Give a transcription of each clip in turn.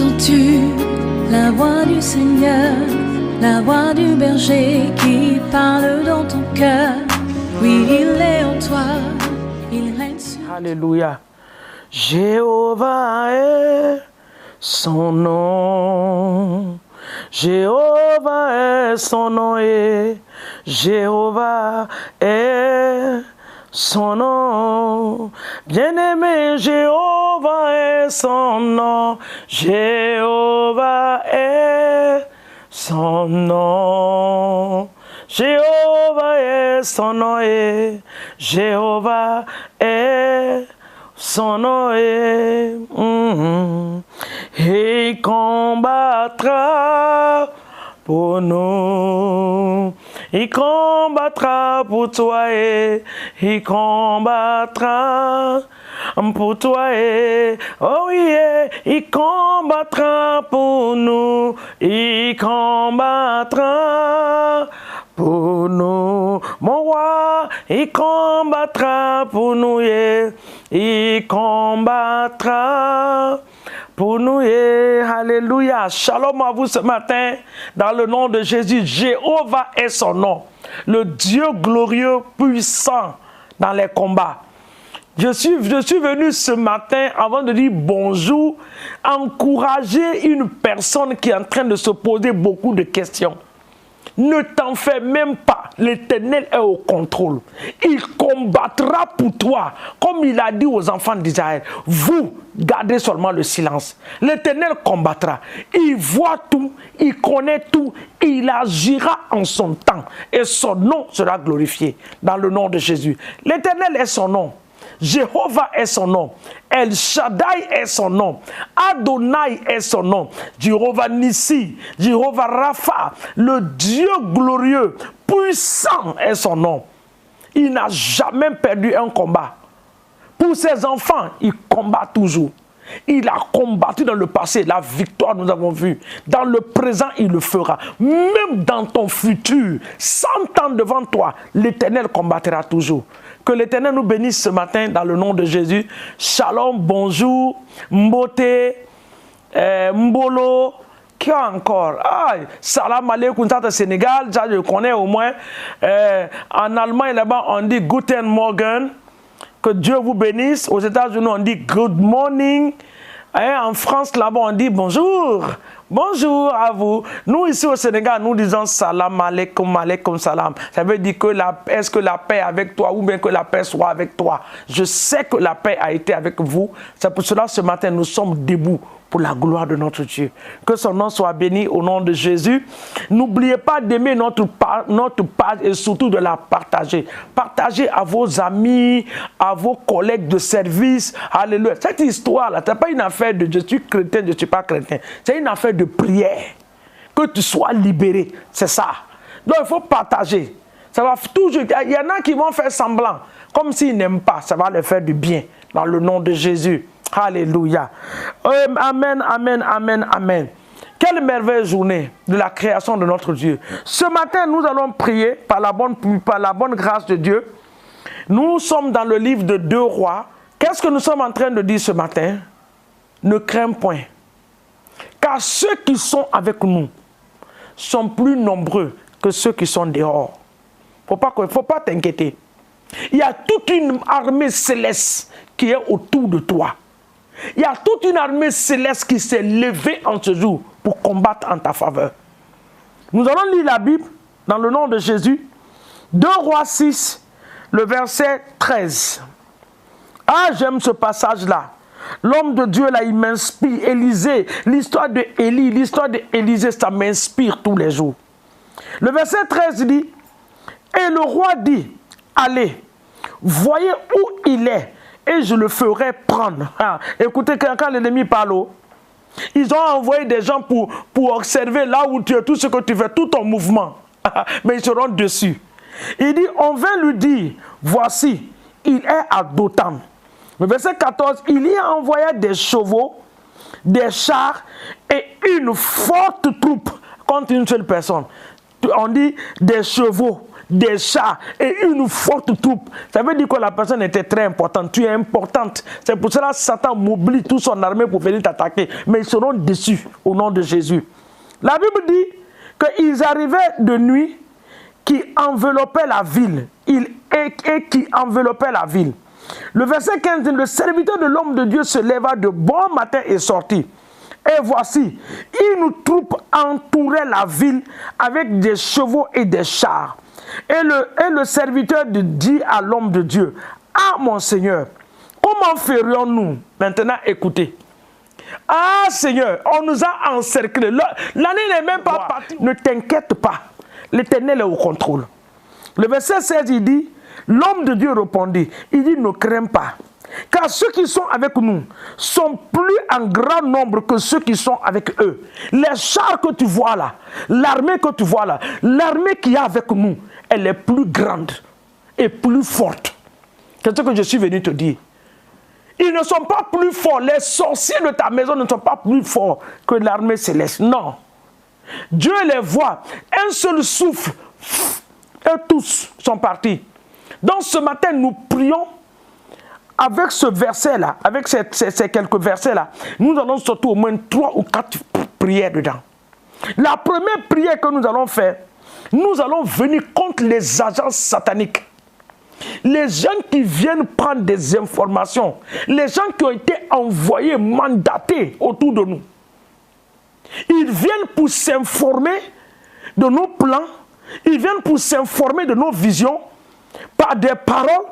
Entends-tu la voix du Seigneur, la voix du berger qui parle dans ton cœur? Oui, il est en toi, il règne sur toi. Alléluia. Jéhovah est son nom. Jéhovah est son nom et Jéhovah est son nom. Bien-aimé, Jéhovah est son nom. Jéhovah est son nom. Jéhovah est son nom et Jéhovah est son nom et il combattra pour nous. Il combattra pour toi et il combattra pour toi et oh yeah, il combattra pour nous. Il combattra pour nous. Mon roi, il combattra pour nous. Yeah. Il combattra pour nous. Yeah. Alléluia. Shalom à vous ce matin. Dans le nom de Jésus, Jéhovah est son nom. Le Dieu glorieux, puissant dans les combats. Je suis venu ce matin, avant de dire bonjour, encourager une personne qui est en train de se poser beaucoup de questions. Ne t'en fais même pas, l'Éternel est au contrôle. Il combattra pour toi, comme il a dit aux enfants d'Israël. Vous, gardez seulement le silence. L'Éternel combattra. Il voit tout, il connaît tout, il agira en son temps. Et son nom sera glorifié dans le nom de Jésus. L'Éternel est son nom. Jéhovah est son nom. El Shaddai est son nom. Adonai est son nom. Jéhovah Nissi, Jéhovah Rapha, le Dieu glorieux, puissant est son nom. Il n'a jamais perdu un combat. Pour ses enfants, il combat toujours. Il a combattu dans le passé, la victoire nous avons vu. Dans le présent, il le fera. Même dans ton futur, 100 ans devant toi, l'Éternel combattra toujours. Que l'Éternel nous bénisse ce matin dans le nom de Jésus. Shalom, bonjour, Mbote, Mbolo, qui a encore? Salam alaikum, ça c'est Sénégal, ça je connais au moins. En Allemagne là-bas, on dit Guten Morgen. Que Dieu vous bénisse. Aux États-Unis, on dit good morning. En France, là-bas, on dit bonjour. Bonjour à vous. Nous, ici au Sénégal, nous disons salam alaikum, alaikum salam. Ça veut dire que est-ce que la paix est avec toi ou bien que la paix soit avec toi. Je sais que la paix a été avec vous. C'est pour cela, ce matin, nous sommes debout pour la gloire de notre Dieu. Que son nom soit béni au nom de Jésus. N'oubliez pas d'aimer notre page et surtout de la partager. Partagez à vos amis, à vos collègues de service. Alléluia. Cette histoire-là, ce n'est pas une affaire de je suis chrétien, je ne suis pas chrétien. C'est une affaire de prière. Que tu sois libéré. C'est ça. Donc il faut partager. Ça va toujours. Il y en a qui vont faire semblant. Comme s'ils n'aiment pas. Ça va leur faire du bien. Dans le nom de Jésus. Alléluia. Amen, amen, amen, amen. Quelle merveilleuse journée de la création de notre Dieu. Ce matin, nous allons prier par la bonne grâce de Dieu. Nous sommes dans le livre de 2 Rois. Qu'est-ce que nous sommes en train de dire ce matin? Ne crains point. Car ceux qui sont avec nous sont plus nombreux que ceux qui sont dehors. Il ne faut pas t'inquiéter. Il y a toute une armée céleste qui est autour de toi. Il y a toute une armée céleste qui s'est levée en ce jour pour combattre en ta faveur. Nous allons lire la Bible dans le nom de Jésus. 2 Rois 6, le verset 13. Ah, j'aime ce passage-là. L'homme de Dieu, là, il m'inspire. Élisée, l'histoire d'Élie, l'histoire d'Élisée, ça m'inspire tous les jours. Le verset 13 dit, et le roi dit, allez, voyez où il est, et je le ferai prendre. Écoutez, quand l'ennemi parle, ils ont envoyé des gens pour observer là où tu es, tout ce que tu fais, tout ton mouvement. Mais ils seront dessus. Il dit, on vint lui dire, voici, il est à Dothan. Le verset 14, il y a envoyé des chevaux, des chars et une forte troupe contre une seule personne. On dit des chevaux, des chars et une forte troupe. Ça veut dire que la personne était très importante. Tu es importante. C'est pour cela que Satan mobilise toute son armée pour venir t'attaquer. Mais ils seront déçus au nom de Jésus. La Bible dit qu'ils arrivaient de nuit, qui enveloppait la ville. Et qui enveloppait la ville. Le verset 15 dit, le serviteur de l'homme de Dieu se leva de bon matin et sortit. Et voici, une troupe entourait la ville avec des chevaux et des chars. Et le serviteur dit à l'homme de Dieu, ah mon Seigneur, comment ferions-nous? Maintenant écoutez. Ah Seigneur, on nous a encerclés. L'année n'est même pas partie. Ne t'inquiète pas, l'Éternel est au contrôle. Le verset 16 il dit, l'homme de Dieu répondit, il dit, ne crains pas. Car ceux qui sont avec nous sont plus en grand nombre que ceux qui sont avec eux. Les chars que tu vois là, l'armée que tu vois là, l'armée qui est avec nous, elle est plus grande et plus forte. C'est ce que je suis venu te dire. Ils ne sont pas plus forts. Les sorciers de ta maison ne sont pas plus forts que l'armée céleste. Non. Dieu les voit. Un seul souffle et tous sont partis. Donc ce matin, nous prions avec ce verset-là, avec ces quelques versets-là, nous allons sortir au moins 3 ou 4 prières dedans. La première prière que nous allons faire, nous allons venir contre les agents sataniques. Les gens qui viennent prendre des informations, les gens qui ont été envoyés, mandatés autour de nous. Ils viennent pour s'informer de nos plans, ils viennent pour s'informer de nos visions, par des paroles,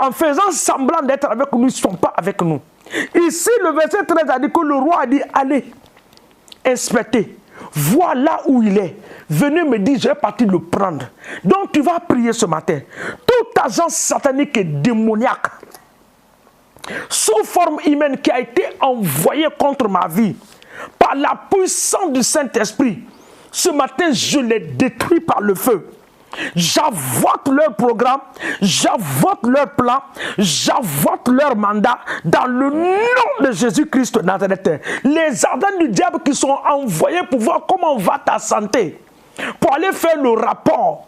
en faisant semblant d'être avec nous, ils ne sont pas avec nous. Ici, le verset 13 a dit que le roi a dit, allez, inspectez, voilà où il est. Venez me dire, je vais partir le prendre. Donc tu vas prier ce matin. Tout agent satanique et démoniaque, sous forme humaine, qui a été envoyé contre ma vie, par la puissance du Saint-Esprit, ce matin, je les détruis par le feu. J'avoite leur programme, j'avoite leur plan, j'avoite leur mandat dans le nom de Jésus-Christ de Nazareth. Les ardents du diable qui sont envoyés pour voir comment va ta santé, pour aller faire le rapport,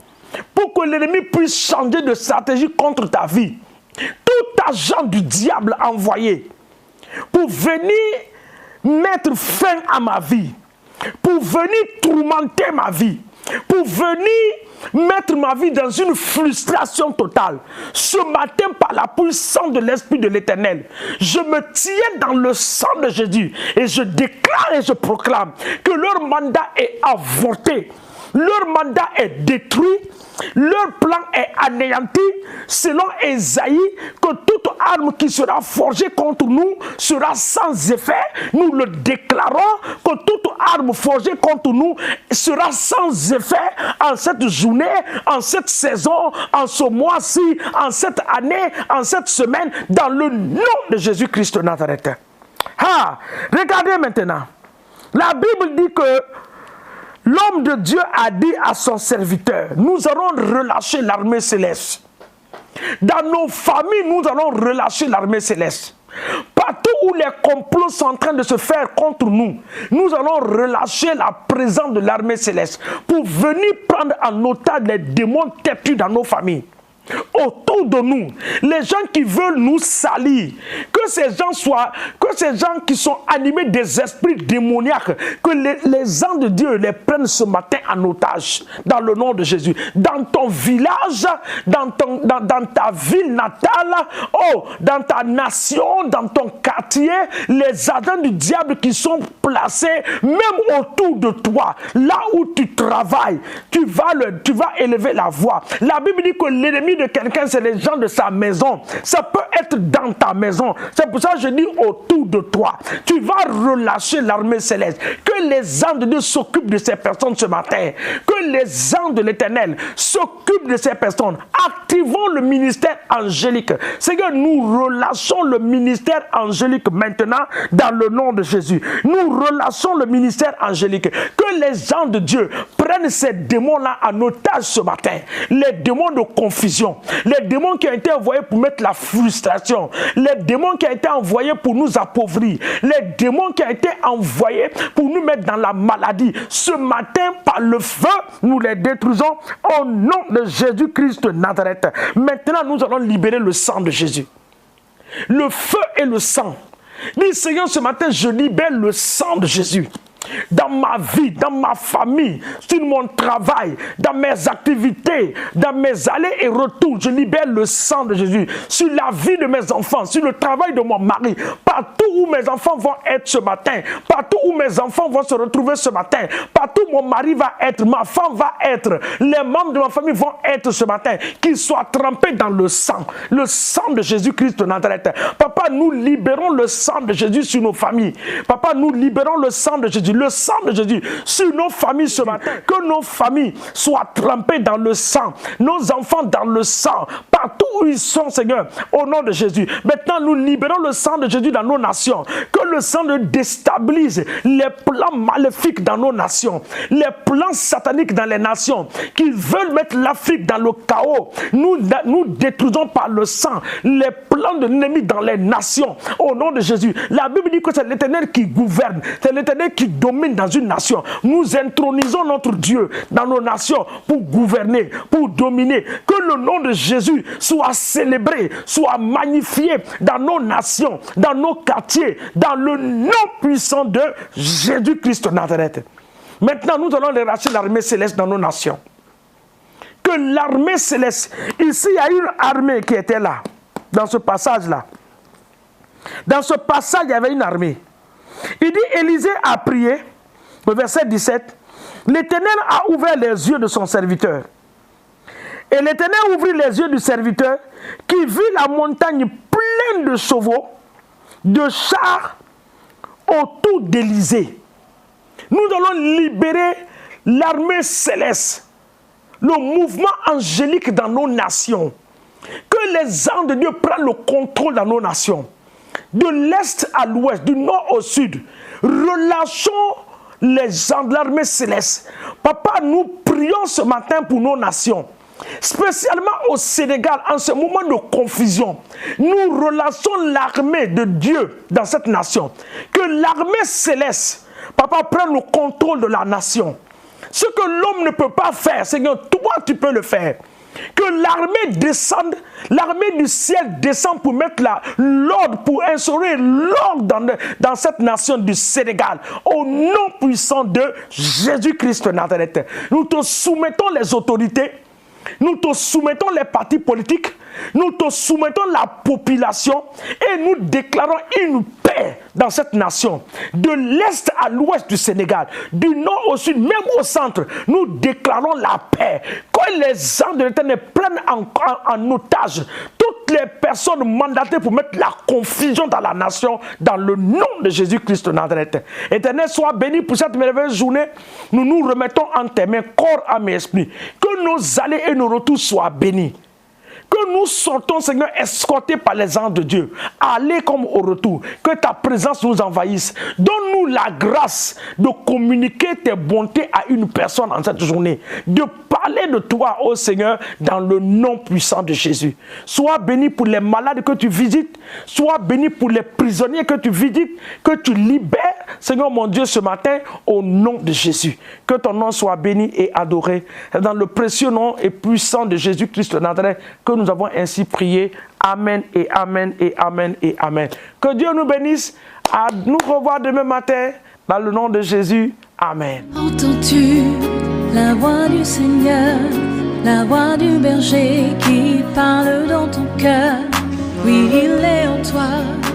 pour que l'ennemi puisse changer de stratégie contre ta vie. Tout agent du diable envoyé pour venir mettre fin à ma vie, pour venir tourmenter ma vie, pour venir mettre ma vie dans une frustration totale. Ce matin, par la puissance de l'Esprit de l'Éternel, je me tiens dans le sang de Jésus et je déclare et je proclame que leur mandat est avorté. Leur mandat est détruit, leur plan est anéanti, selon Ésaïe, que toute arme qui sera forgée contre nous sera sans effet. Nous le déclarons, que toute arme forgée contre nous sera sans effet en cette journée, en cette saison, en ce mois-ci, en cette année, en cette semaine, dans le nom de Jésus-Christ de Nazareth. Ah, regardez maintenant, la Bible dit que l'homme de Dieu a dit à son serviteur, nous allons relâcher l'armée céleste. Dans nos familles, nous allons relâcher l'armée céleste. Partout où les complots sont en train de se faire contre nous, nous allons relâcher la présence de l'armée céleste pour venir prendre en otage les démons têtus dans nos familles. Autour de nous, les gens qui veulent nous salir, que ces gens qui sont animés des esprits démoniaques, que les anges de Dieu les prennent ce matin en otage, dans le nom de Jésus. Dans ton village, dans ta ville natale, oh, dans ta nation, dans ton quartier, les agents du diable qui sont placés, même autour de toi, là où tu travailles, tu vas élever la voix. La Bible dit que l'ennemi de quelqu'un, c'est les gens de sa maison. Ça peut être dans ta maison. C'est pour ça que je dis autour de toi. Tu vas relâcher l'armée céleste. Que les anges de Dieu s'occupent de ces personnes ce matin. Que les anges de l'Éternel s'occupent de ces personnes. Activons le ministère angélique. C'est que nous relâchons le ministère angélique maintenant dans le nom de Jésus. Nous relâchons le ministère angélique. Que les anges de Dieu prennent ces démons-là en otage ce matin. Les démons de confusion. Les démons qui ont été envoyés pour mettre la frustration. Les démons qui ont été envoyés pour nous appauvrir. Les démons qui ont été envoyés pour nous mettre dans la maladie. Ce matin, par le feu, nous les détruisons au nom de Jésus-Christ de Nazareth. Maintenant, nous allons libérer le sang de Jésus. Le feu et le sang. Dis, Seigneur, ce matin, je libère le sang de Jésus. Dans ma vie, dans ma famille, sur mon travail, dans mes activités, dans mes allées et retours, je libère le sang de Jésus sur la vie de mes enfants, sur le travail de mon mari, partout où mes enfants vont être ce matin, partout où mes enfants vont se retrouver ce matin, partout où mon mari va être, ma femme va être, les membres de ma famille vont être ce matin, qu'ils soient trempés dans le sang de Jésus-Christ de Nazareth. Papa, nous libérons le sang de Jésus sur nos familles. Papa, nous libérons le sang de Jésus. Le sang de Jésus sur nos familles ce matin, que nos familles soient trempées dans le sang, nos enfants dans le sang, partout où ils sont, Seigneur, au nom de Jésus. Maintenant, nous libérons le sang de Jésus dans nos nations, que le sang ne déstabilise les plans maléfiques dans nos nations, les plans sataniques dans les nations, qui veulent mettre l'Afrique dans le chaos. Nous détruisons par le sang les plans de l'ennemi dans les nations, au nom de Jésus. La Bible dit que c'est l'Éternel qui gouverne, c'est l'Éternel qui domine dans une nation. Nous intronisons notre Dieu dans nos nations pour gouverner, pour dominer. Que le nom de Jésus soit célébré, soit magnifié dans nos nations, dans nos quartiers, dans le nom puissant de Jésus-Christ de Nazareth. Maintenant, nous allons déracher l'armée céleste dans nos nations. Que l'armée céleste, ici il y a une armée qui était là, dans ce passage-là. Dans ce passage, il y avait une armée. Il dit, Élisée a prié, le verset 17, l'Éternel a ouvert les yeux de son serviteur. Et l'Éternel ouvrit les yeux du serviteur qui vit la montagne pleine de chevaux, de chars autour d'Élisée. Nous allons libérer l'armée céleste, le mouvement angélique dans nos nations. Que les anges de Dieu prennent le contrôle dans nos nations. De l'est à l'ouest, du nord au sud, relâchons les gens de l'armée céleste. Papa, nous prions ce matin pour nos nations, spécialement au Sénégal, en ce moment de confusion. Nous relâchons l'armée de Dieu dans cette nation. Que l'armée céleste, Papa, prenne le contrôle de la nation. Ce que l'homme ne peut pas faire, Seigneur, toi tu peux le faire. Que l'armée descende, l'armée du ciel descend pour mettre l'ordre, pour instaurer l'ordre dans cette nation du Sénégal. Au nom puissant de Jésus-Christ de Nazareth. Nous te soumettons les autorités, nous te soumettons les partis politiques, nous te soumettons la population et nous déclarons une paix dans cette nation. De l'est à l'ouest du Sénégal, du nord au sud, même au centre, nous déclarons la paix. Que les anges de l'Éternel prennent en otage toutes les personnes mandatées pour mettre la confusion dans la nation, dans le nom de Jésus-Christ de Nazareth. Éternel, sois béni pour cette merveilleuse journée. Nous nous remettons en tes mains, corps, âme et esprit. Que nos allées et nos retours soient bénis. Que nous sortons, Seigneur, escortés par les anges de Dieu. Aller comme au retour. Que ta présence nous envahisse. Donne-nous la grâce de communiquer tes bontés à une personne en cette journée. De parler de toi, ô Seigneur, dans le nom puissant de Jésus. Sois béni pour les malades que tu visites. Sois béni pour les prisonniers que tu visites. Que tu libères, Seigneur mon Dieu, ce matin, au nom de Jésus. Que ton nom soit béni et adoré. Dans le précieux nom et puissant de Jésus-Christ de Nazareth, que nous avons ainsi prié. Amen et amen et amen et amen. Que Dieu nous bénisse. À nous revoir demain matin. Dans le nom de Jésus. Amen. Entends-tu la voix du Seigneur, la voix du berger qui parle dans ton cœur? Oui, il est en toi.